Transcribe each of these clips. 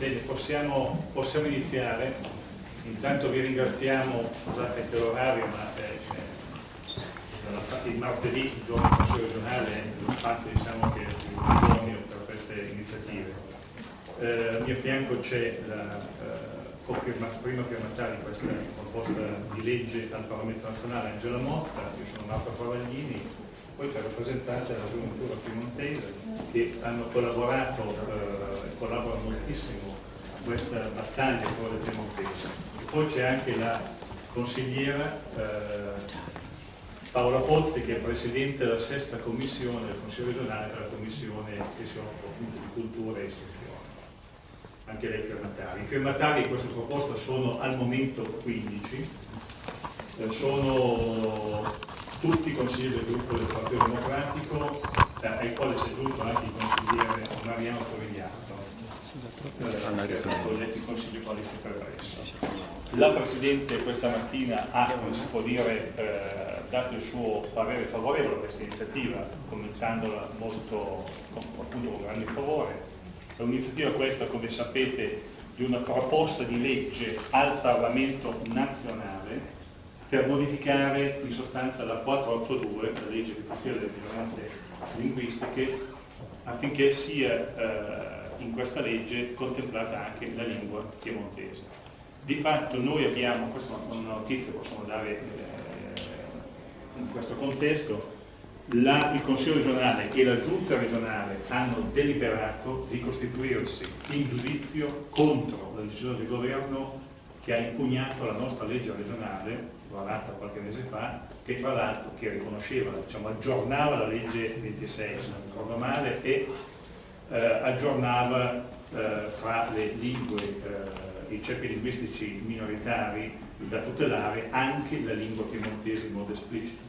Bene, possiamo iniziare. Intanto vi ringraziamo, scusate anche l'orario, ma il martedì, il giorno del Consiglio regionale, è lo spazio diciamo, che è più idoneo per queste iniziative. Al mio fianco c'è la prima firmataria di questa proposta di legge al Parlamento nazionale, Angela Motta. Io sono Marco Cavaglini, poi c'è rappresentante della gioventù piemontese che hanno collaborato e collaborano moltissimo in questa battaglia per il piemontese. E poi c'è anche la consigliera Paola Pozzi, che è presidente della sesta commissione del Consiglio regionale, della commissione che si occupa appunto di cultura e istruzione. Anche lei firmataria. I firmatari di questa proposta sono al momento 15, sono tutti i consiglieri del gruppo del Partito Democratico, ai quali si è aggiunto anche il consigliere Mariano Tovigliato, che è stato eletto il consiglio qualistico presso. La Presidente questa mattina ha, come si può dire, dato il suo parere favorevole a questa iniziativa, commentandola molto appunto con grande favore. È un'iniziativa questa, come sapete, di una proposta di legge al Parlamento nazionale per modificare in sostanza la 482, la legge che tutela le minoranze linguistiche, affinché sia in questa legge contemplata anche la lingua piemontese. Di fatto noi abbiamo, questa è una notizia che possiamo dare in questo contesto, il Consiglio regionale e la Giunta regionale hanno deliberato di costituirsi in giudizio contro la decisione del governo che ha impugnato la nostra legge regionale, varata qualche mese fa, che tra l'altro che riconosceva, diciamo, aggiornava la legge 26, se non ricordo male, e aggiornava tra le lingue, i ceppi linguistici minoritari da tutelare anche la lingua piemontese in modo esplicito.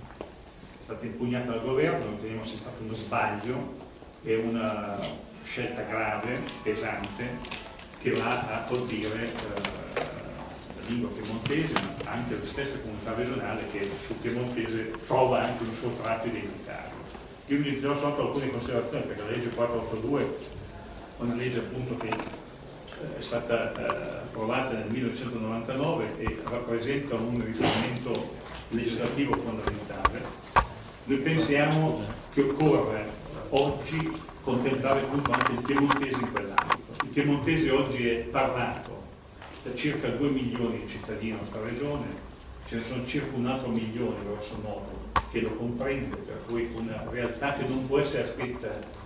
È stata impugnata dal governo, riteniamo sia stato uno sbaglio e una scelta grave, pesante, che va a colpire la lingua piemontese, ma anche la stessa comunità regionale che sul piemontese trova anche un suo tratto identitario. Io vi dirò sotto alcune considerazioni, perché la legge 482 è una legge appunto che è stata approvata nel 1999 e rappresenta un riferimento legislativo fondamentale. Noi pensiamo che occorre oggi contemplare appunto anche il piemontese in quell'ambito. Il piemontese oggi è parlato da circa 2 milioni di cittadini della nostra regione, ce ne sono circa un altro milione grosso modo che lo comprende, per cui una realtà che non può essere scritta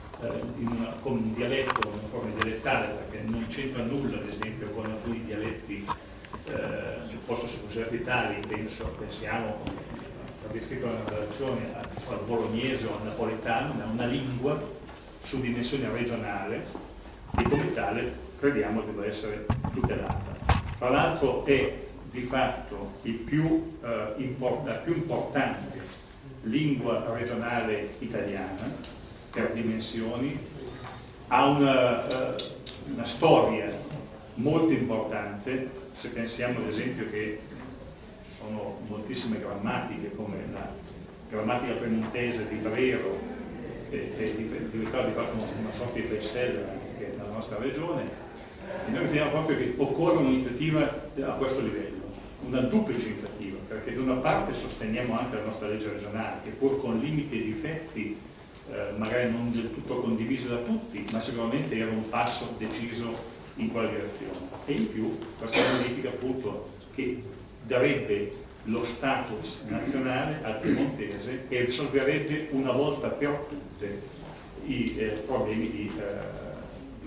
con un dialetto, con una forma dialettale, perché non c'entra nulla ad esempio con alcuni dialetti che possono essere considerati tali, pensiamo, avete scritto una relazione al bolognese o al napoletano, ma è una lingua su dimensione regionale e come tale crediamo debba essere tutelata. Tra l'altro è di fatto la più importante lingua regionale italiana per dimensioni, ha una storia molto importante, se pensiamo ad esempio che ci sono moltissime grammatiche come la grammatica piemontese di Brero, che è diventata di fatto una sorta di bestseller anche nella nostra regione, e noi riteniamo proprio che occorre un'iniziativa a questo livello, una duplice iniziativa, perché da una parte sosteniamo anche la nostra legge regionale, che pur con limiti e difetti magari non del tutto condivisa da tutti, ma sicuramente era un passo deciso in quella direzione. E in più questa modifica appunto che darebbe lo status nazionale al piemontese e risolverebbe una volta per tutte i problemi di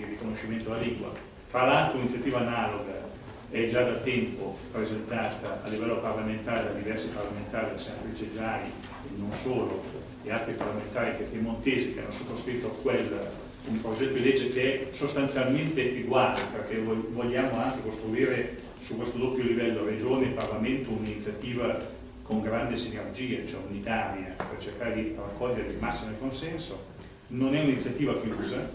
riconoscimento della lingua. Tra l'altro un'iniziativa analoga è già da tempo presentata a livello parlamentare da diversi parlamentari, la senatrice Giai e non solo, e altri parlamentari che piemontesi che hanno sottoscritto un progetto di legge che è sostanzialmente uguale, perché vogliamo anche costruire su questo doppio livello regione e Parlamento un'iniziativa con grande sinergia, cioè unitaria, per cercare di raccogliere il massimo consenso. Non è un'iniziativa chiusa,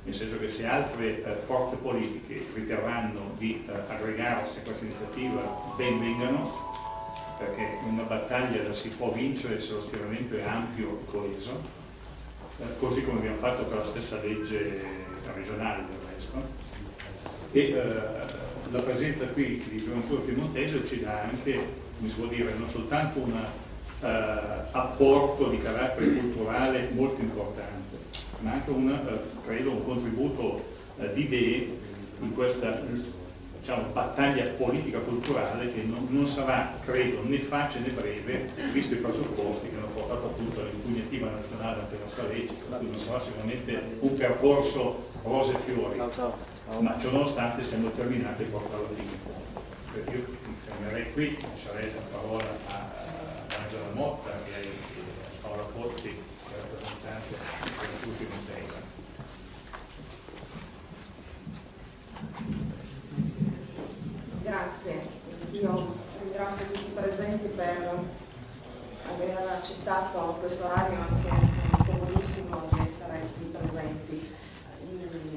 nel senso che se altre forze politiche riterranno di aggregarsi a questa iniziativa, ben vengano, perché una battaglia la si può vincere se lo schieramento è ampio e coeso, così come abbiamo fatto per la stessa legge regionale del resto. e la presenza qui di Gioventù Piemontese ci dà anche, come si può dire, non soltanto un apporto di carattere culturale molto importante, ma anche credo un contributo di idee in questa, diciamo, battaglia politica culturale che non sarà, credo, né facile né breve, visto i presupposti che hanno portato appunto all'impugnativa nazionale ante la nostra legge, per cui non sarà sicuramente un percorso rose e fiori, ma ciò nonostante siamo determinati a portarlo fino in fondo. Io mi fermerei qui, lascerei la parola a Angela Motta e a Paola Pozzi, che è rappresentante di tutti i Montega. Grazie, io ringrazio tutti i presenti per aver accettato questo orario anche comodissimo di essere qui presenti.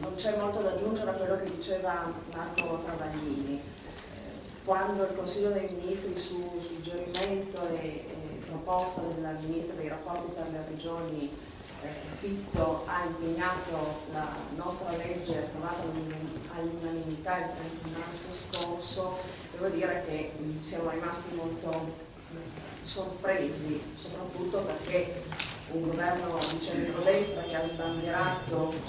Non c'è molto da aggiungere a quello che diceva Marco Travaglini. Quando il Consiglio dei Ministri su suggerimento e proposta del Ministro dei Rapporti per le Regioni Fitto ha impegnato la nostra legge approvata all'unanimità il 31 marzo scorso, devo dire che siamo rimasti molto sorpresi, soprattutto perché un governo di centrodestra che ha sbandierato il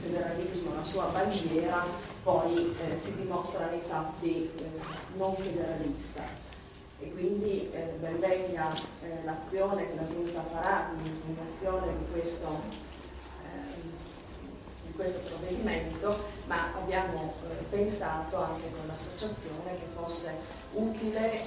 federalismo la sua bandiera, poi si dimostra nei fatti non federalista. E quindi ben venga l'azione che la Giunta farà di impugnazione di questo provvedimento, ma abbiamo pensato anche con l'associazione che fosse utile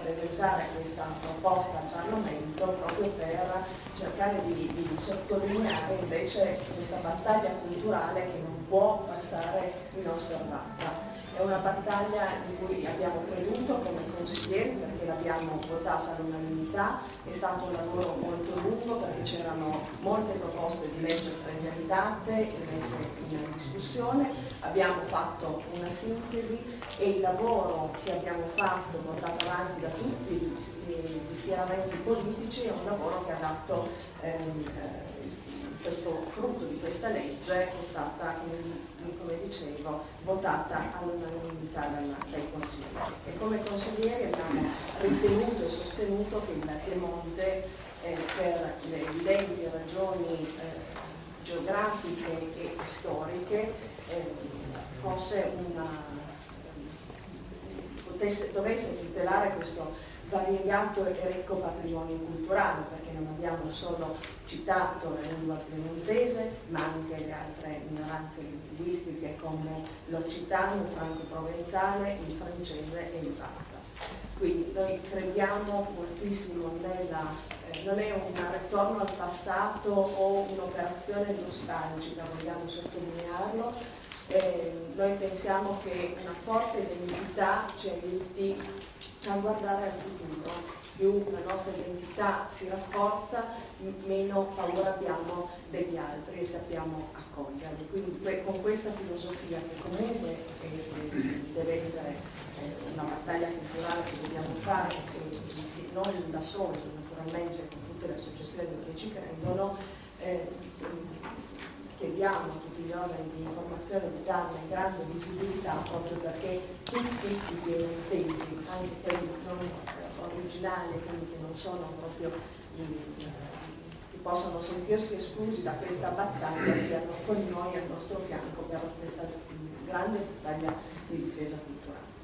presentare questa proposta al Parlamento proprio per cercare di sottolineare invece questa battaglia culturale che non può passare inosservata. È una battaglia in cui abbiamo creduto come consiglieri perché l'abbiamo votata all'unanimità, è stato un lavoro molto lungo perché c'erano molte proposte di legge presentate e messe in discussione, abbiamo fatto una sintesi e il lavoro che abbiamo fatto, portato avanti da tutti gli schieramenti politici, è un lavoro che ha dato questo frutto di questa legge, è stata, come dicevo, votata all'unanimità dai consiglieri. E come consiglieri abbiamo ritenuto e sostenuto che il Piemonte, per le evidenti ragioni geografiche e storiche, dovesse tutelare questo variegato e ricco patrimonio culturale, perché non abbiamo solo citato la lingua piemontese, ma anche le altre minoranze linguistiche come l'occitano, il franco-provenzale, il francese e il sardo. Quindi noi crediamo moltissimo non è un ritorno al passato o un'operazione nostalgica, vogliamo sottolinearlo. Noi pensiamo che una forte identità ci aiuti a guardare al futuro. Più la nostra identità si rafforza, meno paura abbiamo degli altri e sappiamo accoglierli. Quindi con questa filosofia che comunque deve essere una battaglia culturale che dobbiamo fare, che non da soli, naturalmente con tutte le associazioni che ci credono, chiediamo a tutti gli organi di informazione di darne grande visibilità proprio perché tutti i piemontesi, anche quelli non originali, quelli che non sono proprio che possono sentirsi esclusi da questa battaglia, siano con noi al nostro fianco per questa grande battaglia di difesa culturale.